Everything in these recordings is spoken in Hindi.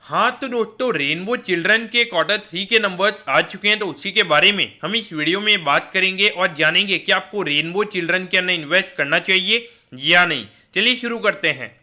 हाँ तो दोस्तों, रेनबो चिल्ड्रन के क्वार्टर 3 के नंबर्स आ चुके हैं, तो उसी के बारे में हम इस वीडियो में बात करेंगे और जानेंगे कि आपको रेनबो चिल्ड्रन के अंदर इन्वेस्ट करना चाहिए या नहीं। चलिए शुरू करते हैं।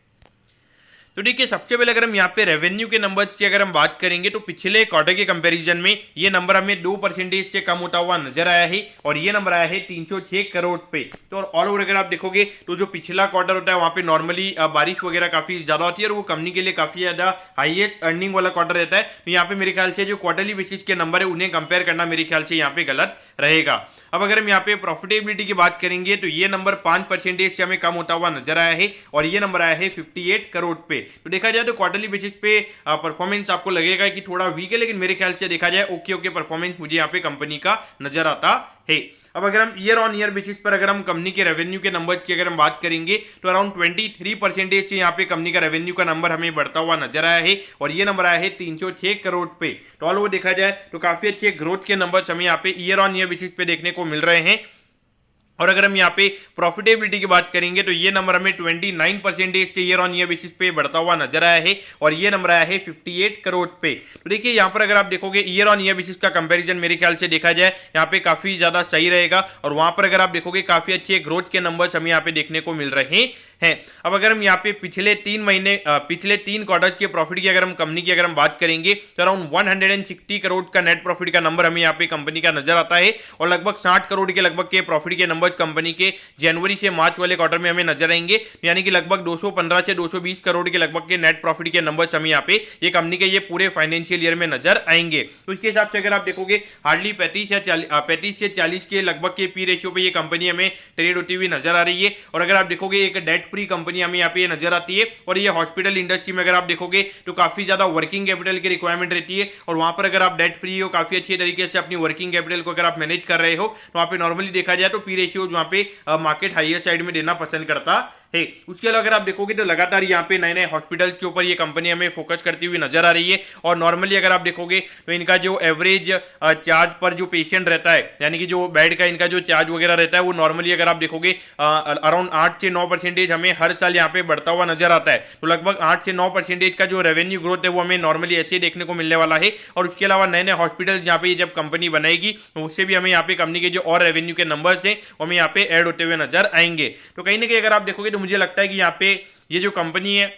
तो देखिए, सबसे पहले अगर हम यहाँ पे रेवेन्यू के नंबर्स की अगर हम बात करेंगे तो पिछले क्वार्टर के कंपैरिजन में ये नंबर हमें 2% से कम होता हुआ नजर आया है और ये नंबर आया है 306 करोड़ पे। तो ऑल ओवर अगर आप देखोगे तो जो पिछला क्वार्टर होता है वहाँ पे नॉर्मली बारिश वगैरह काफी ज्यादा होती है और वो कंपनी के लिए काफी ज्यादा हाईएस्ट अर्निंग वाला क्वार्टर रहता है। तो यहाँ पे मेरे ख्याल से जो क्वार्टरली बेसिस के नंबर है उन्हें कंपेयर करना मेरे ख्याल से यहाँ पे गलत रहेगा। अब अगर हम यहाँ पे प्रॉफिटेबिलिटी की बात करेंगे तो ये नंबर 5% से हमें कम होता हुआ नजर आया है और ये नंबर आया है 58 करोड़ पे। तो देखा जाए तो क्वार्टरली बेसिस पे परफॉर्मेंस आपको लगेगा कि थोड़ा वीक है, लेकिन मेरे ख्याल से देखा जाए ओके ओके परफॉर्मेंस मुझे यहाँ पे कंपनी का नजर आता है। अब अगर हम ईयर ऑन ईयर बेसिस पर अगर हम कंपनी के रेवेन्यू के नंबर की अगर हम बात करेंगे तो अराउंड 23% से यहाँ पे कंपनी का रेवेन्यू का नंबर हमें बढ़ता हुआ नजर आया है और ये नंबर आया है 306 करोड़ पे। तो ऑल ओवर देखा जाए तो काफी अच्छे ग्रोथ के नंबर्स हमें यहाँ पे ईयर ऑन ईयर बेसिस पे देखने को मिल रहे हैं। और अगर हम यहाँ पे प्रॉफिटेबिलिटी की बात करेंगे तो ये नंबर हमें 29% से ईयर ऑन ईयर बेसिस पे बढ़ता हुआ नजर आया है और ये नंबर आया है 58 करोड़ पे। तो देखिए यहाँ पर अगर आप देखोगे ईयर ऑन ईयर बेसिस का कंपैरिजन मेरे ख्याल से देखा जाए यहाँ पे काफी ज्यादा सही रहेगा और वहां पर अगर आप देखोगे काफी अच्छे ग्रोथ के नंबर्स हमें यहाँ पे देखने को मिल रहे हैं। अब अगर हम यहाँ पे पिछले तीन क्वार्टर्स के प्रॉफिट की अगर हम कंपनी की अगर हम बात करेंगे तो अराउंड 160 करोड़ का नेट प्रॉफिट का नंबर हमें यहाँ पे कंपनी का नजर आता है और लगभग 60 करोड़ के लगभग के प्रॉफिट के नंबर्स कंपनी के जनवरी से मार्च वाले क्वार्टर में हमें नजर आएंगे, यानी कि लगभग 215 से 220 करोड़ के लगभग के नेट प्रॉफिट के नंबर्स हमें यहाँ पे ये कंपनी के ये पूरे फाइनेंशियल ईयर में नजर आएंगे। तो इसके हिसाब से अगर आप देखोगे हार्डली 35 से 40 के लगभग के पी रेशियो पे ये कंपनी हमें ट्रेड होती हुई नजर आ रही है। और अगर आप देखोगे एक डेट फ्री कंपनी हमें यहाँ पे नजर आती है और ये हॉस्पिटल इंडस्ट्री में अगर आप देखोगे तो काफी ज्यादा वर्किंग कैपिटल की रिक्वायरमेंट रहती है और वहां पर अगर आप डेट फ्री हो, काफी अच्छे तरीके से अपनी वर्किंग कैपिटल को अगर आप मैनेज कर रहे हो तो वहां पे नॉर्मली देखा जाए तो पी रेशियो वहां पे मार्केट हाईएस्ट साइड में देना पसंद करता है। उसके अलावा अगर आप देखोगे तो लगातार यहाँ पे नए नए हॉस्पिटल्स के ऊपर ये कंपनी हमें फोकस करती हुई नजर आ रही है और नॉर्मली अगर आप देखोगे तो इनका जो एवरेज चार्ज पर जो पेशेंट रहता है, यानी कि जो बेड का इनका जो चार्ज वगैरह रहता है वो नॉर्मली अगर आप देखोगे अराउंड 8 से 9% हमें हर साल यहाँ पे बढ़ता हुआ नजर आता है। तो लगभग 8 से 9% का जो रेवेन्यू ग्रोथ है वो हमें नॉर्मली ऐसे देखने को मिलने वाला है। और उसके अलावा नए नए हॉस्पिटल्स यहाँ पे जब कंपनी बनाएगी तो उससे भी हमें यहाँ पे कंपनी के जो और रेवेन्यू के नंबर्स हैं वो हमें यहाँ पे ऐड होते हुए नजर आएंगे। तो कहीं ना कहीं अगर आप देखोगे तो मुझे लगता है कि यहाँ पे ये जो कंपनी है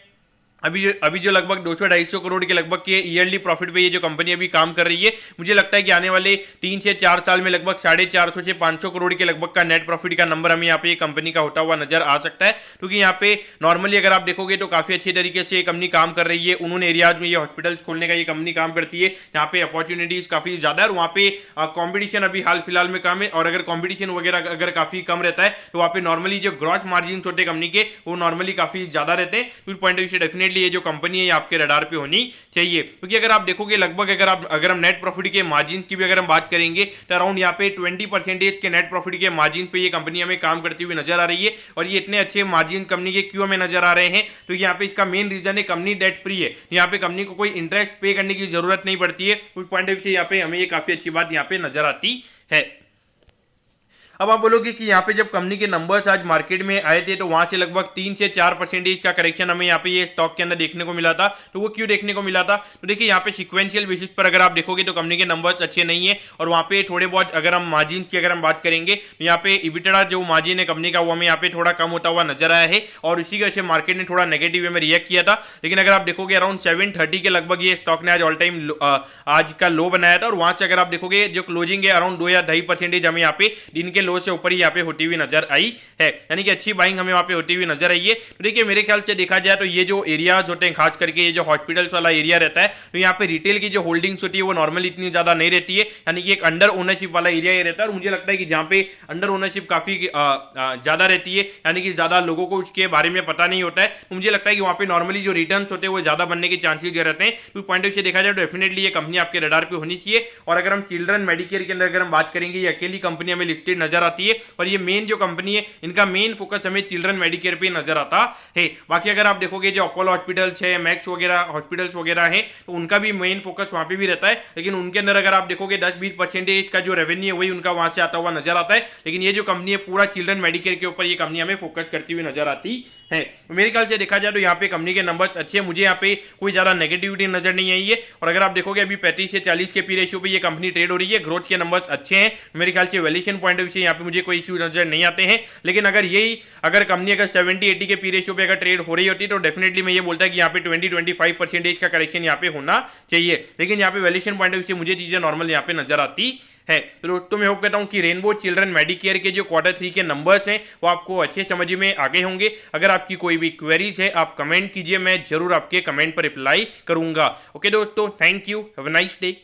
अभी जो लगभग 200-250 करोड़ के लगभग के ईयरली प्रॉफिट पे ये जो कंपनी अभी काम कर रही है, मुझे लगता है कि आने वाले 3 से 4 साल में लगभग 450 से 500 करोड़ के लगभग का नेट प्रॉफिट का नंबर हमें यहाँ पे ये कंपनी का होता हुआ नजर आ सकता है। क्योंकि यहाँ पे नॉर्मली अगर आप देखोगे तो काफी अच्छे तरीके से ये कंपनी काम कर रही है। उन्होंने एरियाज में ये हॉस्पिटल्स खोलने का ये कंपनी काम करती है, यहाँ पे अपॉर्चुनिटीज काफी ज्यादा है और वहाँ पे कॉम्पिटिशन अभी हाल फिलहाल में कम है। और अगर कॉम्पिटिशन वगैरह अगर काफी कम रहता है तो वहाँ पे नॉर्मली जो ग्रॉस मार्जिन होते हैं कंपनी के वो नॉर्मली काफी ज्यादा रहते हैं। तो पॉइंट ऑफ व्यू से डेफिनेटली ये जो कंपनी है आपके रडार पे होनी चाहिए। क्योंकि अगर आप देखोगे लगभग अगर हम नेट प्रॉफिट के मार्जिन की भी अगर हम बात करेंगे तो अराउंड यहाँ पे 20% के नेट प्रॉफिट के मार्जिन पे ये कंपनी हमें काम करती हुई नजर आ रही है। और ये इतने अच्छे मार्जिन कंपनी के क्यों हमें नजर आ रहे हैं, तो यहाँ पे इसका मेन रीजन है कंपनी डेट फ्री है। यहाँ पे कंपनी को कोई इंटरेस्ट पे करने की जरूरत नहीं पड़ती है। उस पॉइंट ऑफ व्यू से यहाँ पे हमें ये काफी अच्छी बात यहाँ पे नजर आती है। अब आप बोलोगे कि यहाँ पे जब कंपनी के नंबर्स आज मार्केट में आए थे तो वहां से लगभग 3 से 4% का करेक्शन हमें यहाँ पे ये स्टॉक के अंदर देखने को मिला था। तो वो क्यों देखने को मिला था, तो देखिए यहाँ पे सिक्वेंशियल बेसिस पर अगर आप देखोगे तो कंपनी के नंबर्स अच्छे नहीं है और वहाँ पे थोड़े बहुत अगर हम मार्जिन की अगर हम बात करेंगे तो यहाँ पे इबिटडा जो मार्जिन है कंपनी का वो हमें यहाँ पे थोड़ा कम होता हुआ नजर आया है और इसी वजह से मार्केट ने थोड़ा नेगेटिव वे में रिएक्ट किया था। लेकिन अगर आप देखोगे अराउंड 730 के लगभग ये स्टॉक ने आज ऑल टाइम आज का लो बनाया था और वहां से अगर आप देखोगे जो क्लोजिंग है अराउंड 2 या 2.5% हमें यहाँ पे दिन के लो से ऊपर ही यहाँ पे होती हुई नजर आई है, यानी कि अच्छी बाइंग हमें वहां पे होती हुई नजर आई है। तो देखिए मेरे ख्याल से देखा जाए तो ये जो एरियाज होते हैं खास करके ये जो हॉस्पिटल्स वाला एरिया रहता है तो यहाँ पे रिटेल की जो होल्डिंग्स होती है वो नॉर्मली इतनी ज्यादा नहीं रहती है, यानी कि एक अंडर ओनरशिप वाला एरिया ये रहता है। और मुझे लगता है कि जहाँ पे अंडर ओनरशिप काफी ज्यादा रहती है, यानी कि ज्यादा लोगों को उसके बारे में पता नहीं होता है, तो मुझे लगता है कि वहाँ पे नॉर्मली जो रिटर्न होते हैं वो ज्यादा बनने के चांसेस रहते हैं। तो पॉइंट ऑफ व्यू से देखा जाए तो डेफिनेटली ये कंपनी आपके रडार पे होनी चाहिए। और अगर हम चिल्ड्रन मेडिकेयर के अंदर अगर हम बात करेंगे ये अकेली कंपनी हमें लिस्टेड नजर नजर आती है। और ये मेन जो कंपनी है इनका मेन फोकस हमें चिल्ड्रन मेडिकेयर पे नजर आता है। बाकी अगर आप देखोगे जो अपोलो हॉस्पिटल्स है, मैक्स वगैरह हॉस्पिटल्स वगैरह है, तो उनका भी मेन फोकस वहां पे भी रहता है, लेकिन उनके अंदर अगर आप देखोगे 10-20% का जो रेवेन्यू है वही उनका वहां से आता हुआ नजर आता है। लेकिन ये जो कंपनी है पूरा चिल्ड्रन मेडिकेयर के ऊपर ये कंपनी हमें फोकस करती हुई नजर आती है। मेरे ख्याल से देखा जाए तो यहाँ पे कंपनी के नंबर्स अच्छे हैं, मुझे यहाँ पे कोई ज्यादा नेगेटिविटी नजर नहीं आई है। और अगर आप देखोगे अभी 35 से 40 के पी रेशियो पे ये कंपनी ट्रेड हो रही है, ग्रोथ के नंबर्स अच्छे हैं, मेरे ख्याल से वैल्यूएशन पॉइंट ऑफ व्यू से यहाँ पे मुझे कोई इश्यू नजर नहीं आते हैं। लेकिन अगर कंपनी अगर 70-80 के पी रेशियो पे अगर ट्रेड हो रही होती तो डेफिनेटली मैं ये बोलता है कि यहाँ पे 20-25% का करेक्शन यहाँ पे होना चाहिए। लेकिन यहाँ पे वैल्यूएशन पॉइंट ऑफ व्यू से मुझे चीजें नॉर्मल यहाँ पे नजर आती है। तो दोस्तों मैं होप करता हूँ कि रेनबो चिल्ड्रन मेडिकेयर के जो Q3 के नंबर्स हैं वो आपको अच्छे समझ में आ गए होंगे। अगर आपकी कोई भी क्वेरीज है आप कमेंट कीजिए, मैं जरूर आपके कमेंट पर रिप्लाई करूंगा। ओके दोस्तों, thank you, have a nice day.